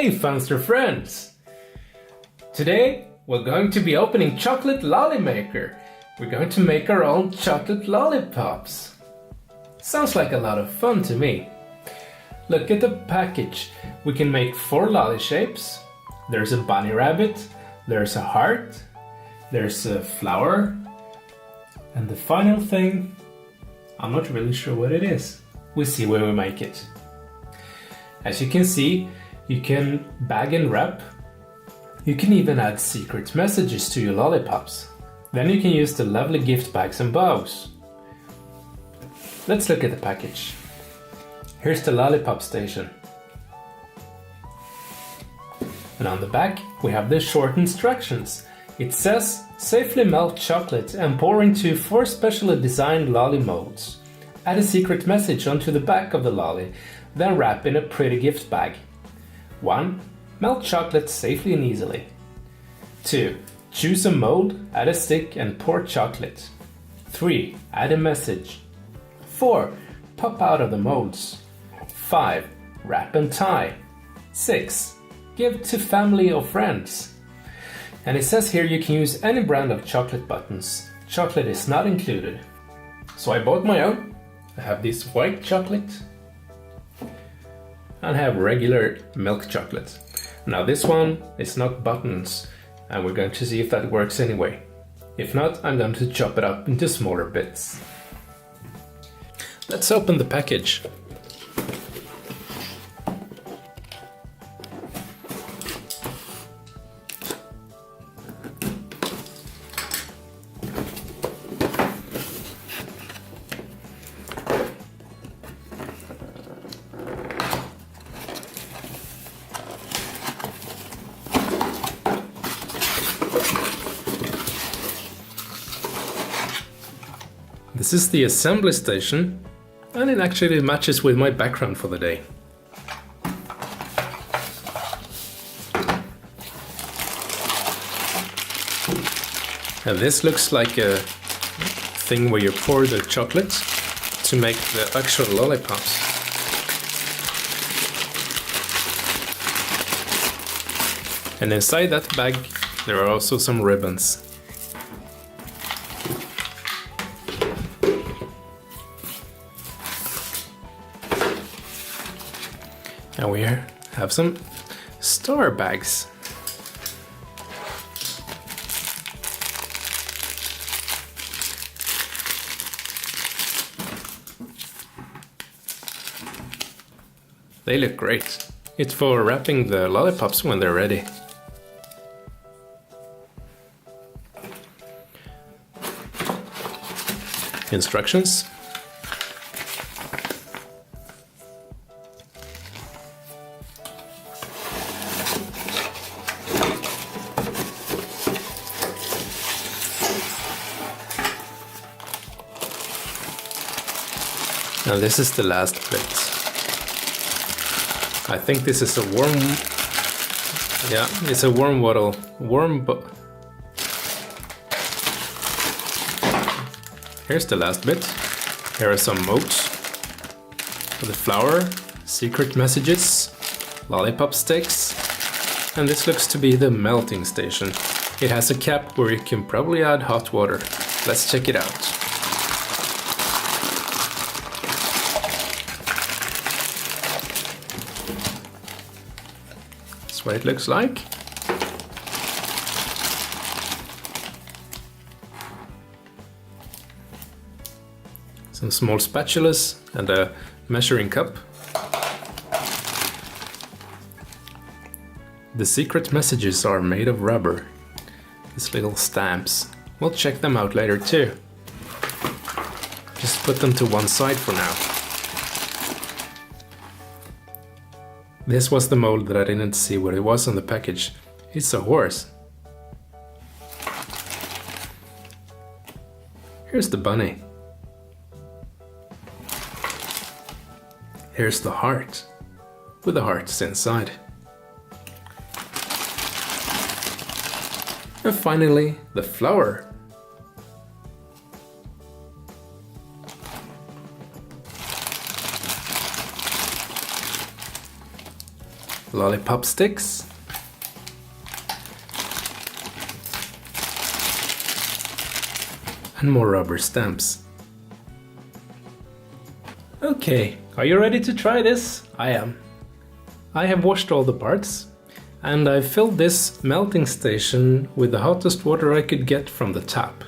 Hey Funster Friends! Today we're going to be opening Chocolate Lolly Maker. We're going to make our own chocolate lollipops. Sounds like a lot of fun to me. Look at the package. We can make 4 lolly shapes. There's a bunny rabbit, there's a heart, there's a flower, and the final thing, I'm not really sure what it is. We'll see when we make it. As you can see, you can bag and wrap. You can even add secret messages to your lollipops. Then you can use the lovely gift bags and bows. Let's look at the package. Here's the lollipop station. And on the back we have the short instructions. It says, safely melt chocolate and pour into 4 specially designed lolly molds. Add a secret message onto the back of the lolly, then wrap in a pretty gift bag. 1. Melt chocolate safely and easily. 2. Choose a mold, add a stick and pour chocolate. 3. Add a message. 4. Pop out of the molds. 5. Wrap and tie. 6. Give to family or friends. And it says here you can use any brand of chocolate buttons. Chocolate is not included. So I bought my own. I have this white chocolate and have regular milk chocolate. Now this one is not buttons, and we're going to see if that works anyway. If not, I'm going to chop it up into smaller bits. Let's open the package. This is the assembly station, and it actually matches with my background for the day. And this looks like a thing where you pour the chocolate to make the actual lollipops. And inside that bag there are also some ribbons. And we have some star bags. They look great. It's for wrapping the lollipops when they're ready. Instructions. Now this is the last bit. I think this is a worm. Yeah, it's a worm wattle. Here's the last bit. Here are some molds for the flower, secret messages, lollipop sticks, and this looks to be the melting station. It has a cap where you can probably add hot water. Let's check it out. That's what it looks like. Some small spatulas and a measuring cup. The secret messages are made of rubber. These little stamps. We'll check them out later too. Just put them to one side for now. This was the mold that I didn't see what it was on the package. It's a horse. Here's the bunny. Here's the heart, with the hearts inside. And finally, the flower. lollipop sticks. And more rubber stamps. Okay, are you ready to try this? I am. I have washed all the parts, and I've filled this melting station with the hottest water I could get from the tap.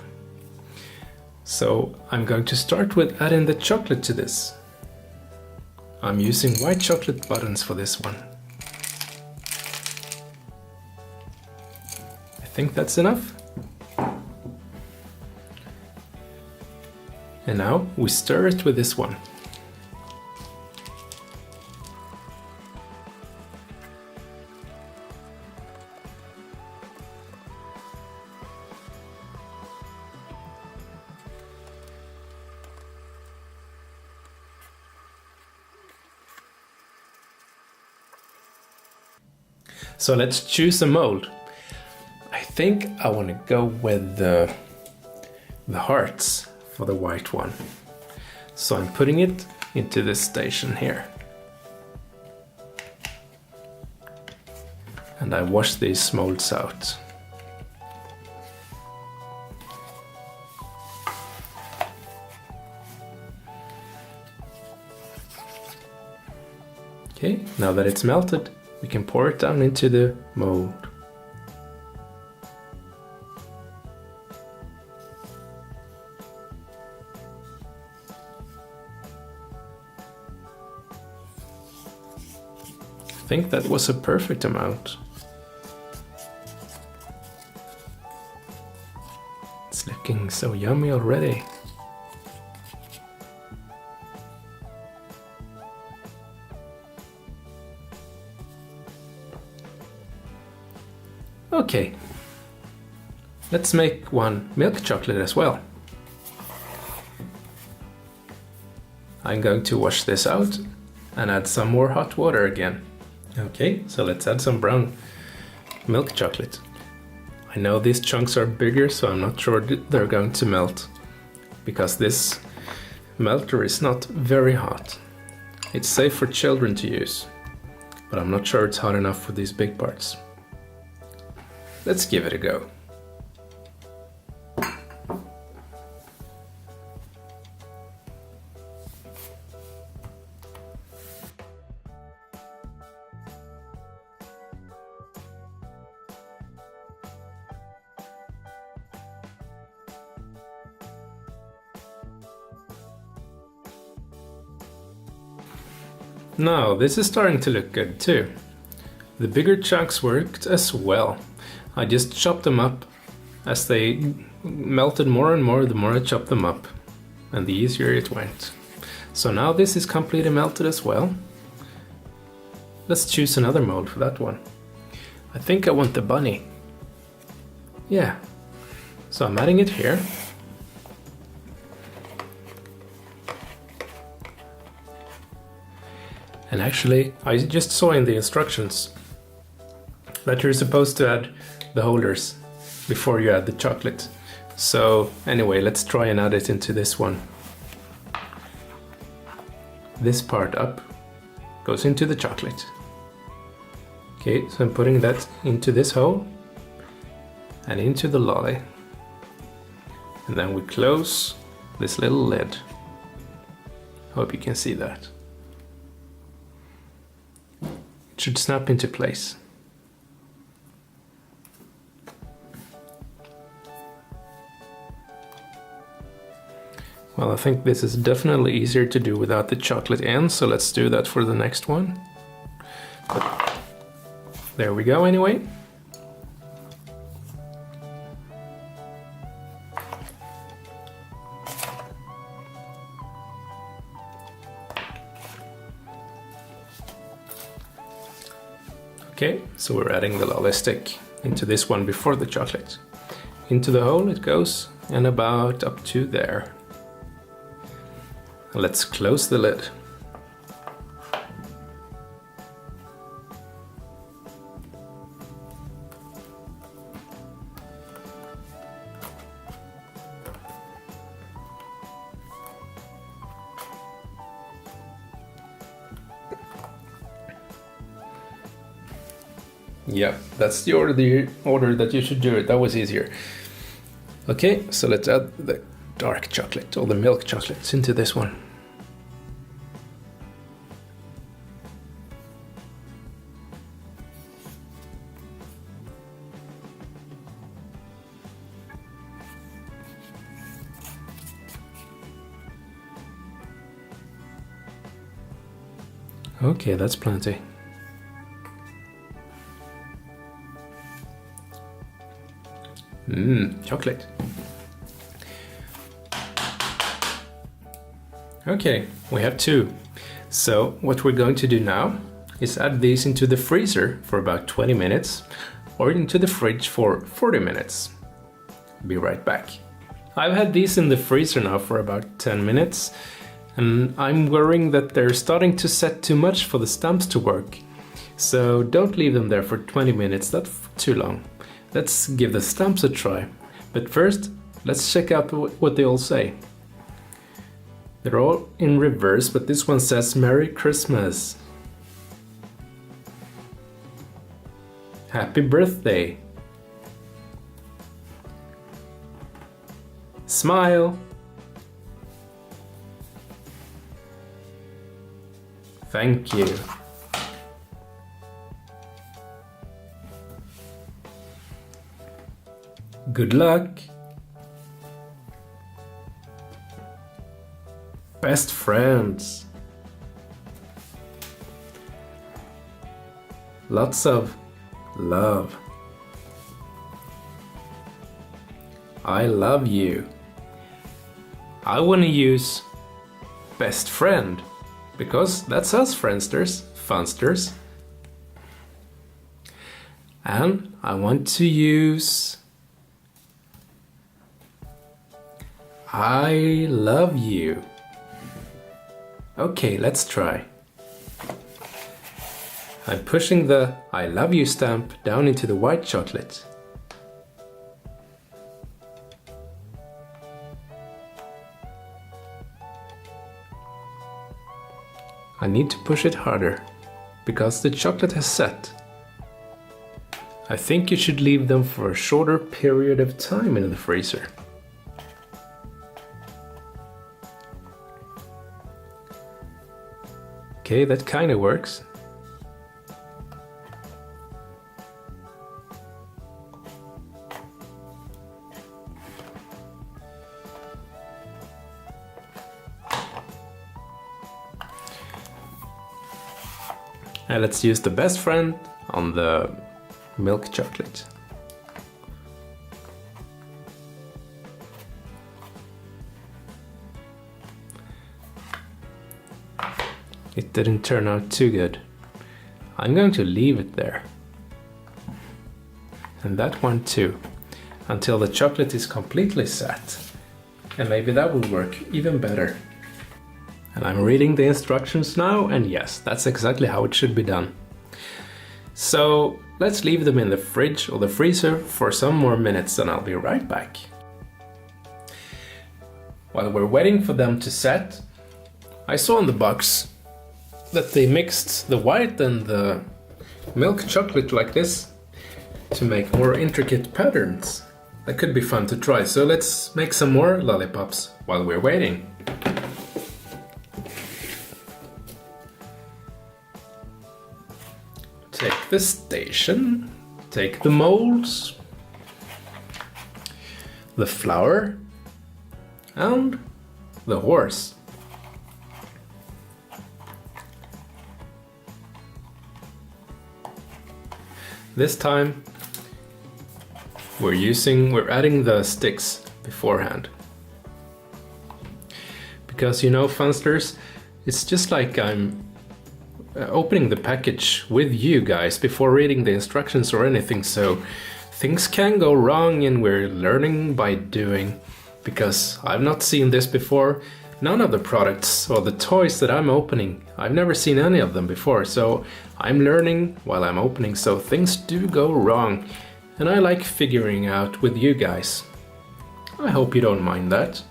So I'm going to start with adding the chocolate to this. I'm using white chocolate buttons for this one. I think that's enough. And now we stir it with this one. So let's choose a mold. I think I want to go with the hearts for the white one. So I'm putting it into this station here. And I wash these molds out. Okay, now that it's melted, we can pour it down into the mold. I think that was a perfect amount. It's looking so yummy already. Okay, let's make one milk chocolate as well. I'm going to wash this out and add some more hot water again. Okay, so let's add some brown milk chocolate. I know these chunks are bigger, so I'm not sure they're going to melt, because this melter is not very hot. It's safe for children to use, but I'm not sure it's hot enough for these big parts. Let's give it a go. Now, this is starting to look good too. The bigger chunks worked as well. I just chopped them up. As they melted more and more, the more I chopped them up, and the easier it went. So now this is completely melted as well. Let's choose another mold for that one. I think I want the bunny. Yeah, so I'm adding it here. And actually, I just saw in the instructions that you're supposed to add the holders before you add the chocolate. So anyway, let's try and add it into this one. This part up goes into the chocolate. Okay, so I'm putting that into this hole and into the lolly. And then we close this little lid. Hope you can see that. It should snap into place. Well, I think this is definitely easier to do without the chocolate in, so let's do that for the next one. But there we go anyway. Okay, so we're adding the lolly stick into this one before the chocolate. Into the hole it goes, and about up to there. Let's close the lid. Yeah, that's the order that you should do it. That was easier. Okay, so let's add the dark chocolate, or the milk chocolates, into this one. Okay, that's plenty. Chocolate. Okay, we have 2. So what we're going to do now is add these into the freezer for about 20 minutes or into the fridge for 40 minutes. Be right back. I've had these in the freezer now for about 10 minutes, and I'm worrying that they're starting to set too much for the stamps to work. So don't leave them there for 20 minutes, that's too long. Let's give the stamps a try. But first, let's check out what they all say. They're all in reverse, but this one says Merry Christmas. Happy birthday. Smile. Thank you. Good luck. Best friends. Lots of love. I love you. I want to use best friend because that's us, Friendsters, Funsters. And I want to use I love you. Okay, let's try. I'm pushing the I love you stamp down into the white chocolate. I need to push it harder because the chocolate has set. I think you should leave them for a shorter period of time in the freezer. Okay, that kind of works. And let's use the best friend on the milk chocolate. It didn't turn out too good. I'm going to leave it there. And that one too, until the chocolate is completely set. And maybe that will work even better. And I'm reading the instructions now, and yes, that's exactly how it should be done. So let's leave them in the fridge or the freezer for some more minutes and I'll be right back. While we're waiting for them to set, I saw on the box that they mixed the white and the milk chocolate like this to make more intricate patterns. That could be fun to try, so let's make some more lollipops while we're waiting. Take the station, take the molds, the flower, and the horse. This time we're adding the sticks beforehand. Because you know, Funsters, it's just like I'm opening the package with you guys before reading the instructions or anything, so things can go wrong and we're learning by doing. Because I've not seen this before, none of the products or the toys that I'm opening, I've never seen any of them before, so I'm learning while I'm opening, so things do go wrong. And I like figuring out with you guys. I hope you don't mind that.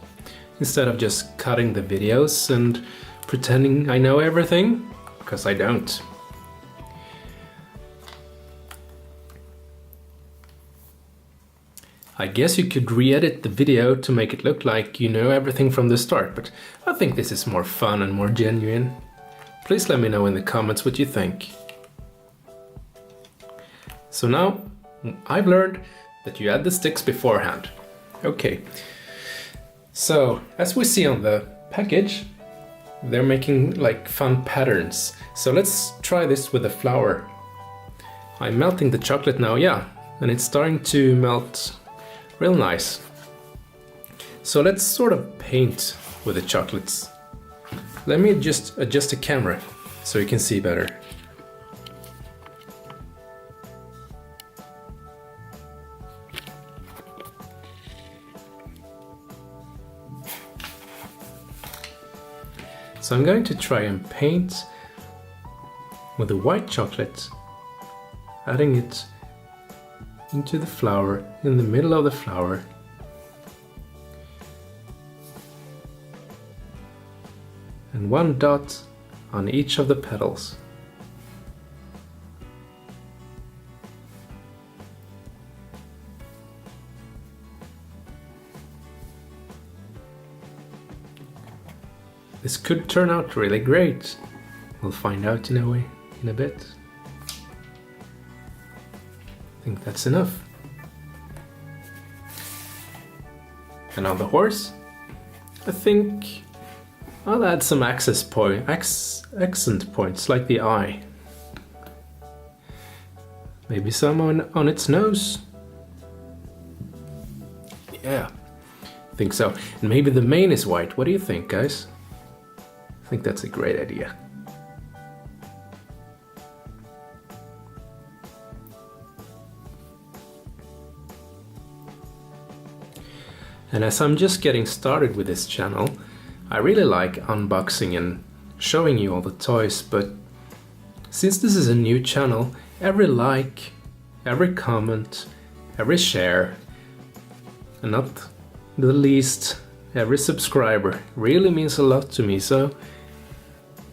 Instead of just cutting the videos and pretending I know everything, because I don't. I guess you could re-edit the video to make it look like you know everything from the start, but I think this is more fun and more genuine. Please let me know in the comments what you think. So now I've learned that you add the sticks beforehand. Okay, so as we see on the package, they're making like fun patterns. So let's try this with the flour. I'm melting the chocolate now, yeah, and it's starting to melt real nice. So let's sort of paint with the chocolates. Let me just adjust the camera so you can see better. So I'm going to try and paint with the white chocolate, adding it into the flour, in the middle of the flour. And one dot on each of the petals. This could turn out really great. We'll find out in a bit. I think that's enough. And on the horse, I think I'll add some accent points like the eye. Maybe some on its nose. Yeah, I think so. And maybe the mane is white. What do you think, guys? I think that's a great idea. And as I'm just getting started with this channel, I really like unboxing and showing you all the toys, but since this is a new channel, every like, every comment, every share, and not the least, every subscriber really means a lot to me, so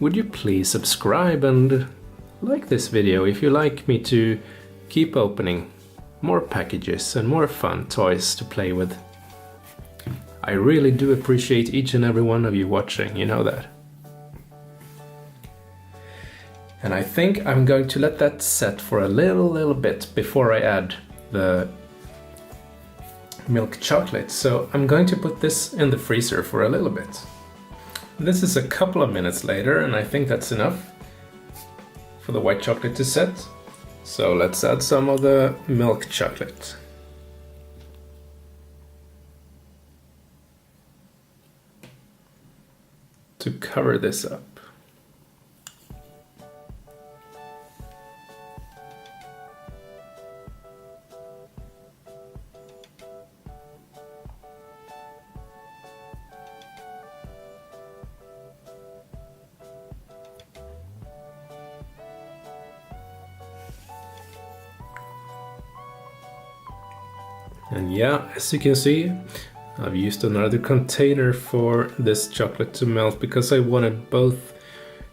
would you please subscribe and like this video if you like me to keep opening more packages and more fun toys to play with. I really do appreciate each and every one of you watching, you know that. And I think I'm going to let that set for a little bit before I add the milk chocolate. So I'm going to put this in the freezer for a little bit. This is a couple of minutes later, and I think that's enough for the white chocolate to set. So let's add some of the milk chocolate. To cover this up. And yeah, as you can see, I've used another container for this chocolate to melt because I wanted both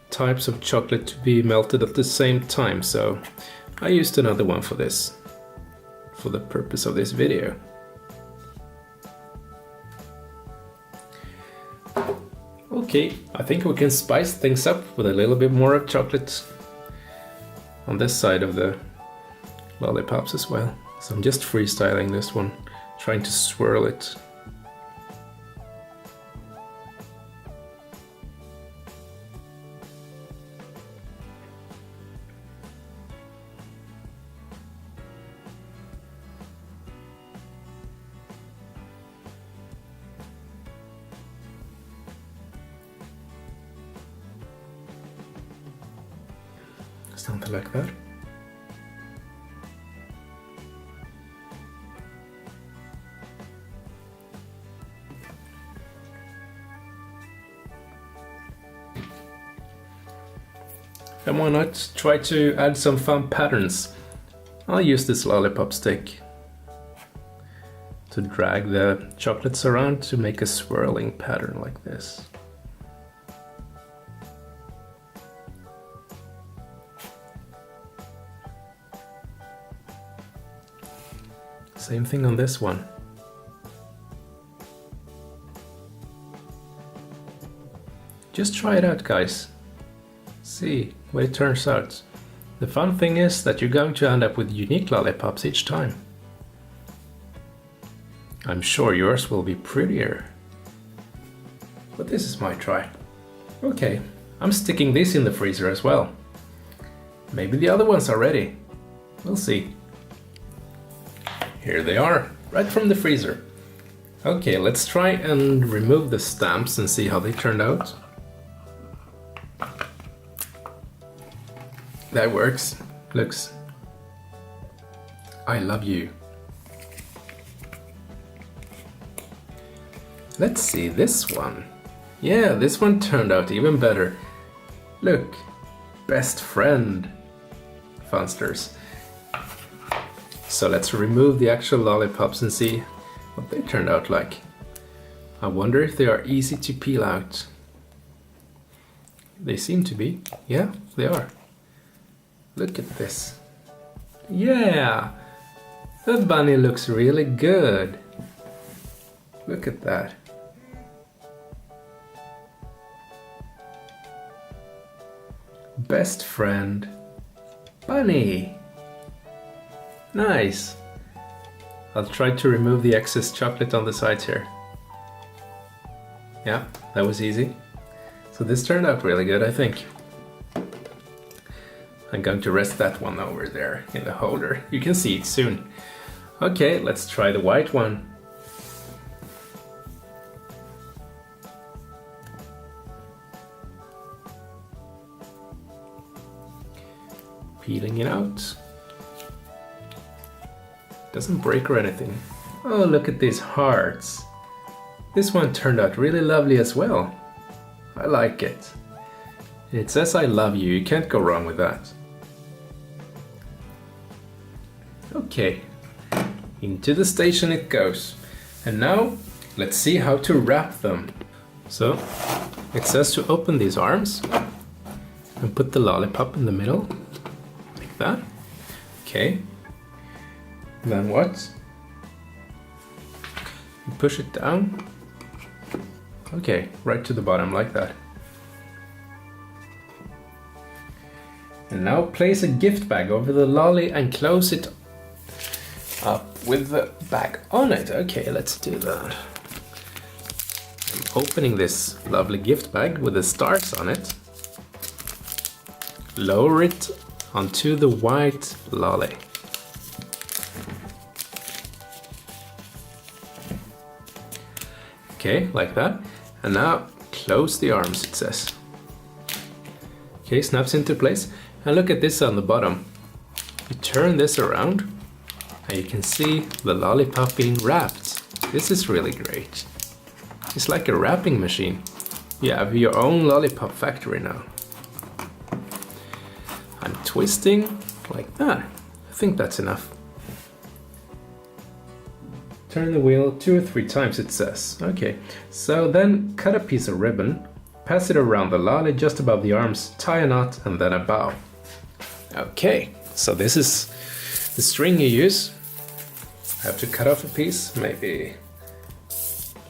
types of chocolate to be melted at the same time, so I used another one for this, for the purpose of this video. Okay, I think we can spice things up with a little bit more of chocolate on this side of the lollipops as well. So I'm just freestyling this one, trying to swirl it. Something like that. And why not try to add some fun patterns? I'll use this lollipop stick to drag the chocolates around to make a swirling pattern like this. Same thing on this one. Just try it out, guys. See what it turns out. The fun thing is that you're going to end up with unique lollipops each time. I'm sure yours will be prettier. But this is my try. Okay, I'm sticking this in the freezer as well. Maybe the other ones are ready. We'll see. Here they are, right from the freezer. Okay, let's try and remove the stamps and see how they turned out. That works. Looks. I love you. Let's see this one. Yeah, this one turned out even better. Look, best friend. Funsters. So let's remove the actual lollipops and see what they turned out like. I wonder if they are easy to peel out. They seem to be. Yeah, they are. Look at this. Yeah, the bunny looks really good. Look at that. Best friend. Bunny. Nice. I'll try to remove the excess chocolate on the sides here. Yeah, that was easy. So this turned out really good, I think. I'm going to rest that one over there in the holder. You can see it soon. Okay, let's try the white one. Peeling it out. Doesn't break or anything. Oh, look at these hearts. This one turned out really lovely as well. I like it. It says I love you, you can't go wrong with that. Okay, into the station it goes. And now, let's see how to wrap them. So, it says to open these arms and put the lollipop in the middle, like that. Okay. Then what? You push it down. Okay, right to the bottom like that. And now place a gift bag over the lolly and close it up with the bag on it. Okay, let's do that. I'm opening this lovely gift bag with the stars on it. Lower it onto the white lolly. Okay, like that. And now close the arms, it says. Okay, snaps into place. And look at this on the bottom. You turn this around and you can see the lollipop being wrapped. This is really great. It's like a wrapping machine. You have your own lollipop factory now. I'm twisting like that. I think that's enough. Turn the wheel 2 or 3 times, it says. Okay, so then cut a piece of ribbon, pass it around the lolly just above the arms, tie a knot and then a bow. Okay, so this is the string you use. I have to cut off a piece, maybe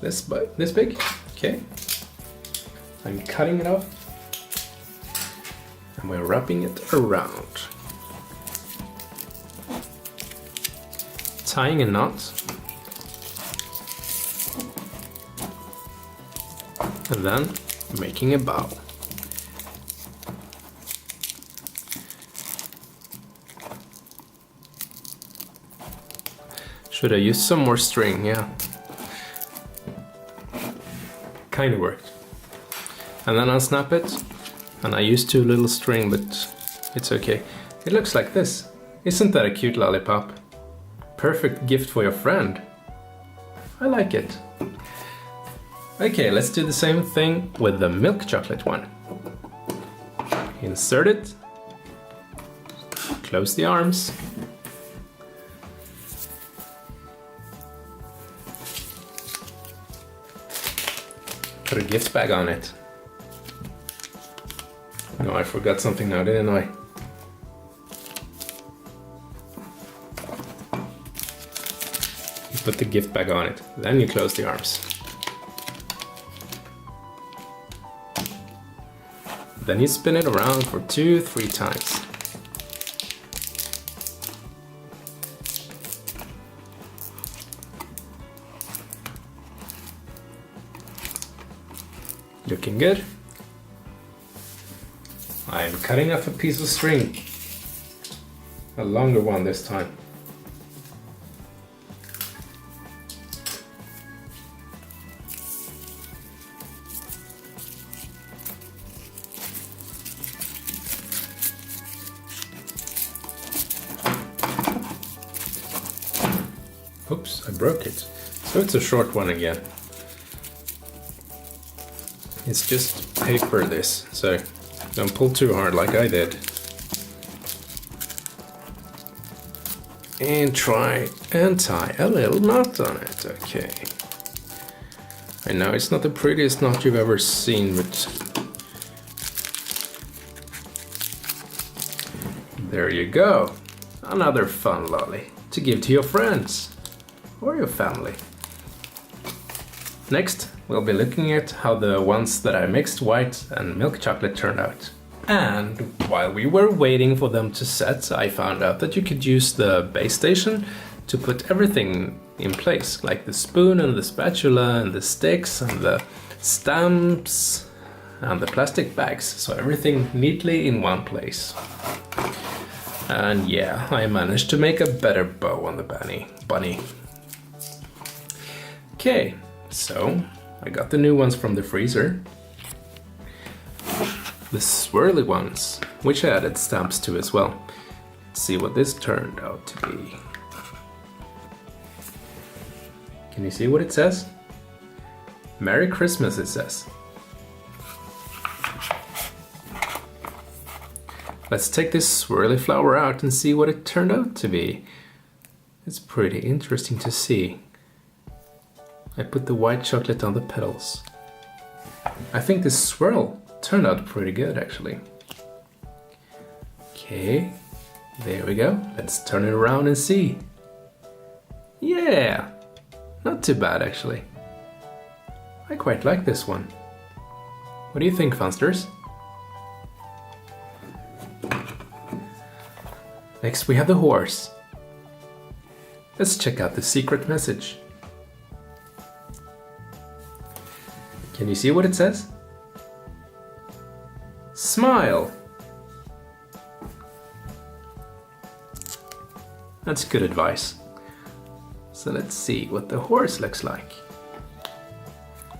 this big. Okay, I'm cutting it off and we're wrapping it around. Tying a knot. And then making a bow. Should I use some more string? Yeah. Kind of worked. And then unsnap it. And I used too little string, but it's okay. It looks like this. Isn't that a cute lollipop? Perfect gift for your friend. I like it. Okay, let's do the same thing with the milk chocolate one. Insert it, close the arms, put a gift bag on it. No, I forgot something now, didn't I? You put the gift bag on it, then you close the arms. Then you spin it around for 2-3 times. Looking good. I'm cutting off a piece of string. A longer one this time. Oops, I broke it. So it's a short one again. It's just paper this, so don't pull too hard like I did. And try and tie a little knot on it, okay. I know it's not the prettiest knot you've ever seen, but there you go. Another fun lolly to give to your friends or your family. Next, we'll be looking at how the ones that I mixed white and milk chocolate turned out. And while we were waiting for them to set, I found out that you could use the base station to put everything in place, like the spoon and the spatula and the sticks and the stamps and the plastic bags, so everything neatly in one place. And yeah, I managed to make a better bow on the bunny. Okay, so I got the new ones from the freezer. The swirly ones, which I added stamps to as well. Let's see what this turned out to be. Can you see what it says? Merry Christmas, it says. Let's take this swirly flower out and see what it turned out to be. It's pretty interesting to see. I put the white chocolate on the petals. I think this swirl turned out pretty good actually. Okay, there we go. Let's turn it around and see. Yeah, not too bad actually. I quite like this one. What do you think, Funsters? Next we have the horse. Let's check out the secret message. Can you see what it says? Smile! That's good advice. So let's see what the horse looks like.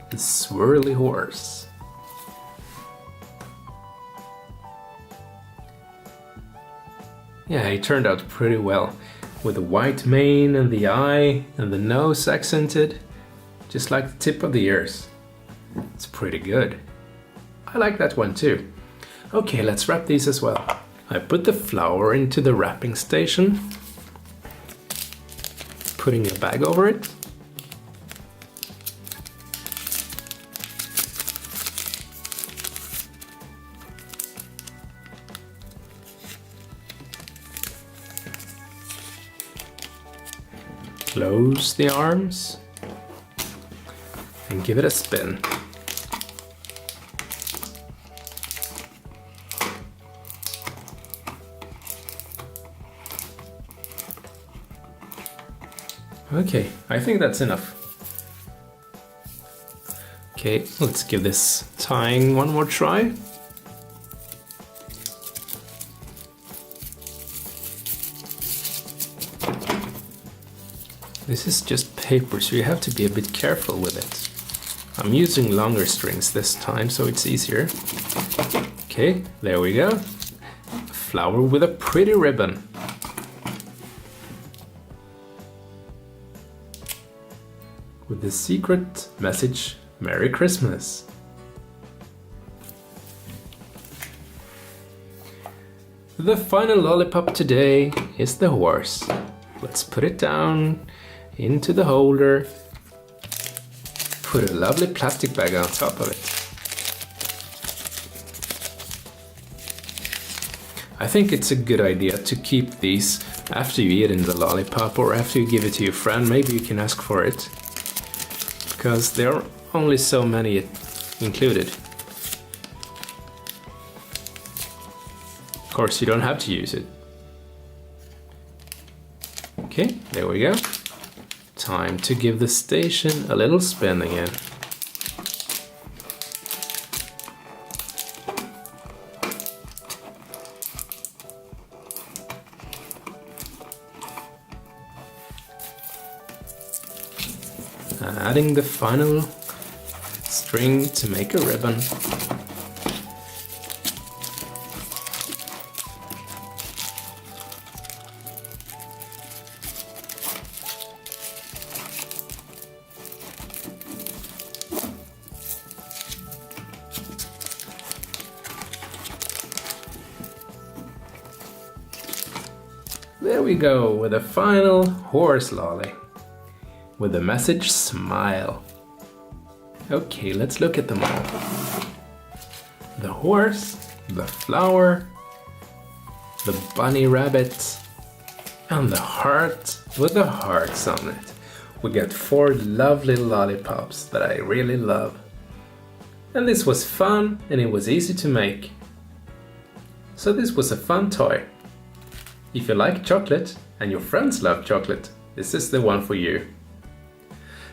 The swirly horse. Yeah, he turned out pretty well. With the white mane and the eye and the nose accented. Just like the tip of the ears. It's pretty good. I like that one too. Okay, let's wrap these as well. I put the flower into the wrapping station. Putting a bag over it. Close the arms and give it a spin. Okay, I think that's enough. Okay, let's give this tying one more try. This is just paper, so you have to be a bit careful with it. I'm using longer strings this time, so it's easier. Okay, there we go. A flower with a pretty ribbon. With the secret message, Merry Christmas. The final lollipop today is the horse. Let's put it down into the holder. Put a lovely plastic bag on top of it. I think it's a good idea to keep these after you eat in the lollipop or after you give it to your friend. Maybe you can ask for it. Because there are only so many included. course, you don't have to use it. Okay, there we go. Time to give the station a little spin again. Adding the final string to make a ribbon. There we go, with a final horse lolly. With the message smile. Okay, let's look at them all. The horse, the flower, the bunny rabbit, and the heart with the hearts on it. We get 4 lovely lollipops that I really love. And this was fun and it was easy to make. So this was a fun toy. If you like chocolate and your friends love chocolate, this is the one for you.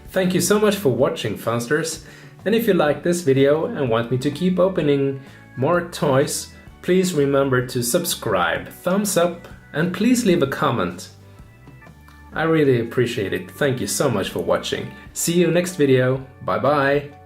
Thank you so much for watching, Funsters, and if you like this video and want me to keep opening more toys, please remember to subscribe, thumbs up, and please leave a comment. I really appreciate it. Thank you so much for watching. See you next video. Bye bye.